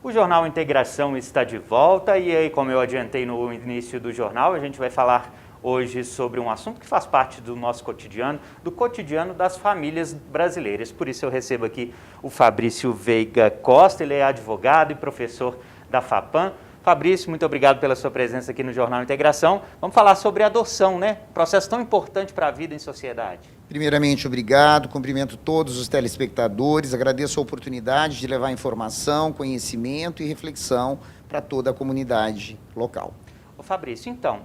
O Jornal Integração está de volta e aí, como eu adiantei no início do jornal, a gente vai falar hoje sobre um assunto que faz parte do nosso cotidiano, do cotidiano das famílias brasileiras. Por isso eu recebo aqui o Fabrício Veiga Costa, ele é advogado e professor da FAPAM. Fabrício, muito obrigado pela sua presença aqui no Jornal Integração. Vamos falar sobre adoção, né? Processo tão importante para a vida em sociedade. Primeiramente, obrigado, cumprimento todos os telespectadores, agradeço a oportunidade de levar informação, conhecimento e reflexão para toda a comunidade local. Ô Fabrício, então,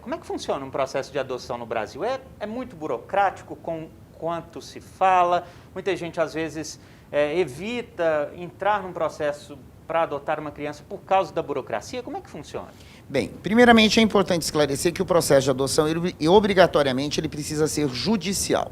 como é que funciona um processo de adoção no Brasil? É muito burocrático com quanto se fala? Muita gente, às vezes, evita entrar num processo para adotar uma criança por causa da burocracia? Como é que funciona? Bem, primeiramente é importante esclarecer que o processo de adoção, obrigatoriamente, ele precisa ser judicial,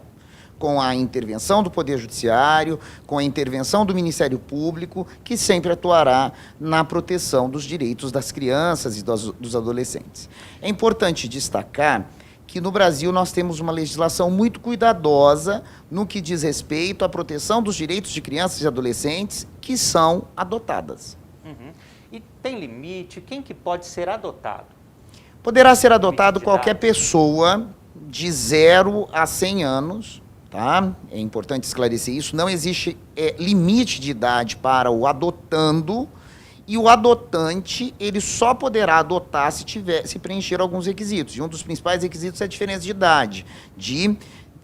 com a intervenção do Poder Judiciário, com a intervenção do Ministério Público, que sempre atuará na proteção dos direitos das crianças e dos adolescentes. É importante destacar que no Brasil nós temos uma legislação muito cuidadosa no que diz respeito à proteção dos direitos de crianças e adolescentes que são adotadas. Uhum. E tem limite? Quem que pode ser adotado? Poderá ser adotado qualquer pessoa de 0 a 100 anos, tá? É importante esclarecer isso. Não existe limite de idade para o adotando, e o adotante, ele só poderá adotar se preencher alguns requisitos. E um dos principais requisitos é a diferença de idade, de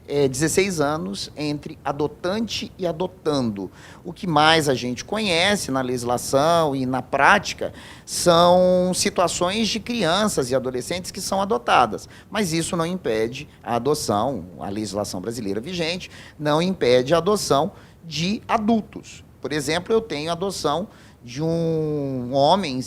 16 anos entre adotante e adotando. O que mais a gente conhece na legislação e na prática são situações de crianças e adolescentes que são adotadas. Mas isso não impede a adoção, a legislação brasileira vigente não impede a adoção de adultos. Por exemplo, eu tenho a adoção de um homem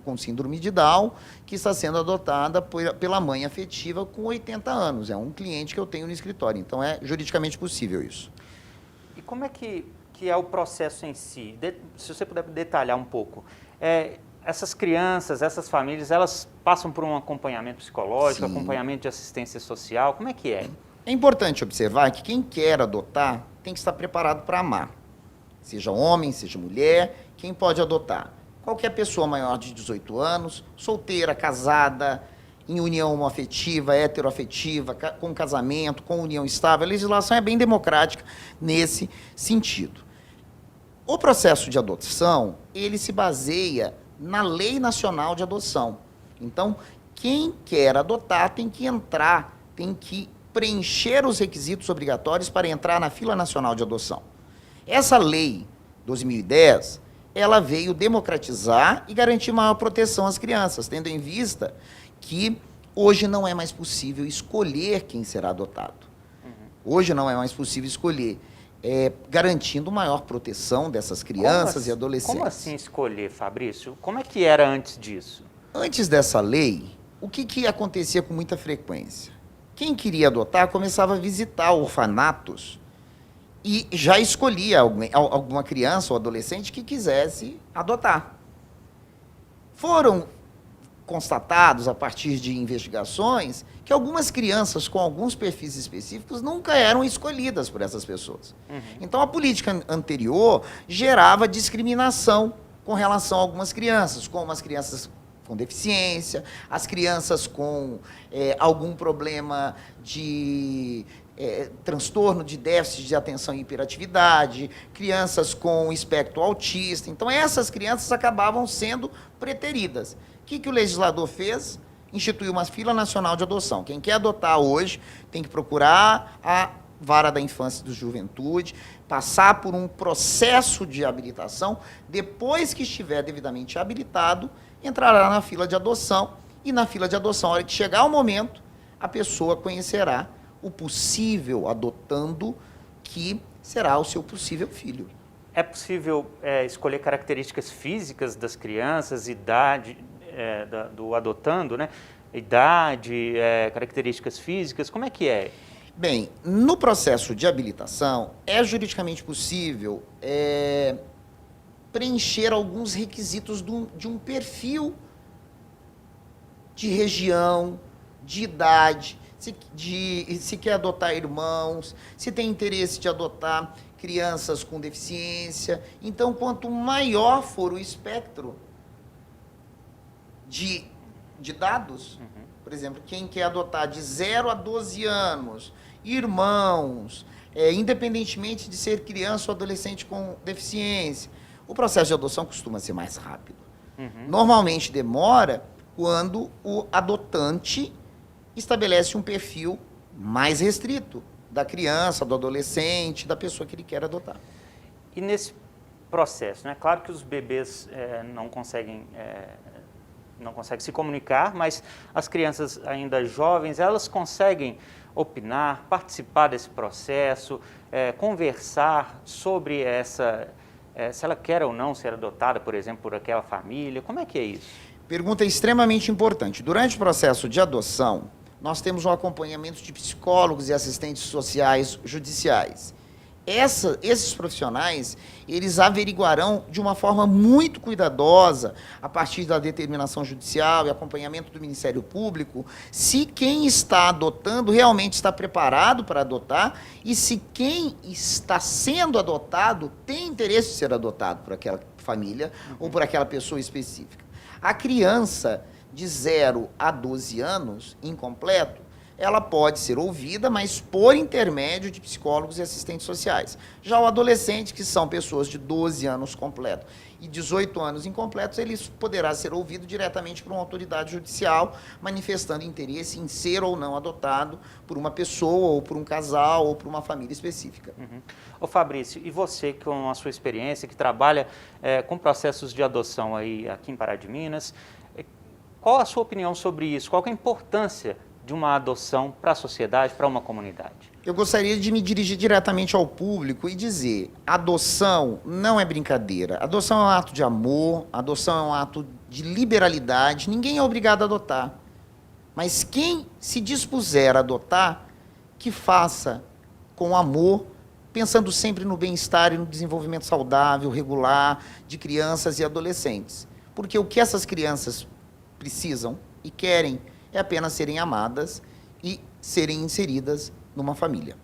com síndrome de Down, que está sendo adotada pela mãe afetiva com 80 anos. É um cliente que eu tenho no escritório, então é juridicamente possível isso. E como é que é o processo em si? Se você puder detalhar um pouco. Essas crianças, essas famílias, elas passam por um acompanhamento psicológico, Sim. Acompanhamento de assistência social, como é que é? É importante observar que quem quer adotar tem que estar preparado para amar. Seja homem, seja mulher, quem pode adotar? Qualquer pessoa maior de 18 anos, solteira, casada, em união homoafetiva, heteroafetiva, com casamento, com união estável. A legislação é bem democrática nesse sentido. O processo de adoção, ele se baseia na Lei Nacional de Adoção. Então, quem quer adotar tem que entrar, tem que preencher os requisitos obrigatórios para entrar na fila nacional de adoção. Essa lei 2010, ela veio democratizar e garantir maior proteção às crianças, tendo em vista que hoje não é mais possível escolher quem será adotado. Hoje não é mais possível escolher, garantindo maior proteção dessas crianças e adolescentes. Como assim escolher, Fabrício? Como é que era antes disso? Antes dessa lei, o que acontecia com muita frequência? Quem queria adotar começava a visitar orfanatos e já escolhia alguma criança ou adolescente que quisesse adotar. Foram constatados, a partir de investigações, que algumas crianças com alguns perfis específicos nunca eram escolhidas por essas pessoas. Uhum. Então, a política anterior gerava discriminação com relação a algumas crianças, como as crianças com deficiência, as crianças com algum problema de transtorno de déficit de atenção e hiperatividade, crianças com espectro autista. Então, essas crianças acabavam sendo preteridas. O que o legislador fez? Instituiu uma fila nacional de adoção. Quem quer adotar hoje tem que procurar a vara da infância e da juventude, passar por um processo de habilitação. Depois que estiver devidamente habilitado, entrará na fila de adoção. E na fila de adoção, na hora que chegar o momento, a pessoa conhecerá o possível adotando, que será o seu possível filho. É possível escolher características físicas das crianças, idade do adotando, né? Idade, características físicas, como é que é? Bem, no processo de habilitação, é juridicamente possível preencher alguns requisitos de um perfil de região, de idade, se quer adotar irmãos, se tem interesse de adotar crianças com deficiência. Então, quanto maior for o espectro de dados, por exemplo, quem quer adotar de 0 a 12 anos, irmãos, independentemente de ser criança ou adolescente com deficiência, o processo de adoção costuma ser mais rápido. Normalmente demora quando o adotante estabelece um perfil mais restrito da criança, do adolescente, da pessoa que ele quer adotar. E nesse processo, né? Claro que os bebês não conseguem se comunicar, mas as crianças ainda jovens, elas conseguem opinar, participar desse processo, conversar sobre se ela quer ou não ser adotada, por exemplo, por aquela família. Como é que é isso? Pergunta extremamente importante. Durante o processo de adoção, nós temos um acompanhamento de psicólogos e assistentes sociais judiciais. Esses profissionais, eles averiguarão de uma forma muito cuidadosa, a partir da determinação judicial e acompanhamento do Ministério Público, se quem está adotando realmente está preparado para adotar e se quem está sendo adotado tem interesse de ser adotado por aquela família ou por aquela pessoa específica. A criança de 0 a 12 anos, incompleto, ela pode ser ouvida, mas por intermédio de psicólogos e assistentes sociais. Já o adolescente, que são pessoas de 12 anos completo e 18 anos incompletos, ele poderá ser ouvido diretamente por uma autoridade judicial, manifestando interesse em ser ou não adotado por uma pessoa, ou por um casal, ou por uma família específica. Ô Fabrício, e você com a sua experiência, que trabalha com processos de adoção aí aqui em Pará de Minas, qual a sua opinião sobre isso? Qual que é a importância de uma adoção para a sociedade, para uma comunidade? Eu gostaria de me dirigir diretamente ao público e dizer: adoção não é brincadeira. Adoção é um ato de amor, adoção é um ato de liberalidade. Ninguém é obrigado a adotar. Mas quem se dispuser a adotar, que faça com amor, pensando sempre no bem-estar e no desenvolvimento saudável, regular de crianças e adolescentes. Porque o que essas crianças precisam e querem é apenas serem amadas e serem inseridas numa família.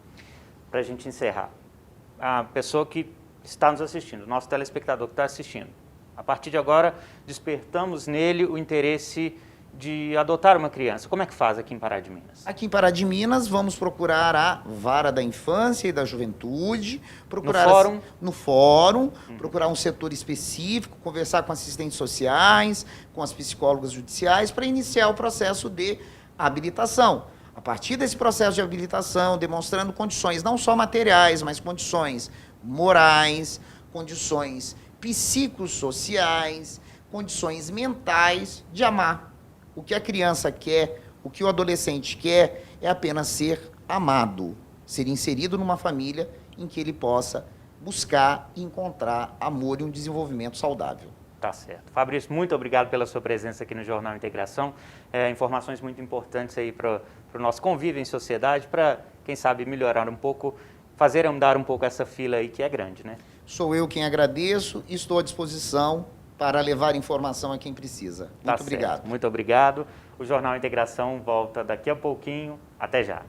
Para a gente encerrar, a pessoa que está nos assistindo, o nosso telespectador que está assistindo, a partir de agora, despertamos nele o interesse de adotar uma criança. Como é que faz aqui em Pará de Minas? Aqui em Pará de Minas, vamos procurar a Vara da Infância e da Juventude, procurar no fórum, procurar um setor específico, conversar com assistentes sociais, com as psicólogas judiciais, para iniciar o processo de habilitação. A partir desse processo de habilitação, demonstrando condições não só materiais, mas condições morais, condições psicossociais, condições mentais de amar. O que a criança quer, o que o adolescente quer, é apenas ser amado, ser inserido numa família em que ele possa buscar e encontrar amor e um desenvolvimento saudável. Tá certo. Fabrício, muito obrigado pela sua presença aqui no Jornal Integração. Informações muito importantes aí para o nosso convívio em sociedade, para, quem sabe, melhorar um pouco, fazer andar um pouco essa fila aí que é grande, né? Sou eu quem agradeço e estou à disposição para levar informação a quem precisa. Muito obrigado. Muito obrigado. O Jornal Integração volta daqui a pouquinho. Até já.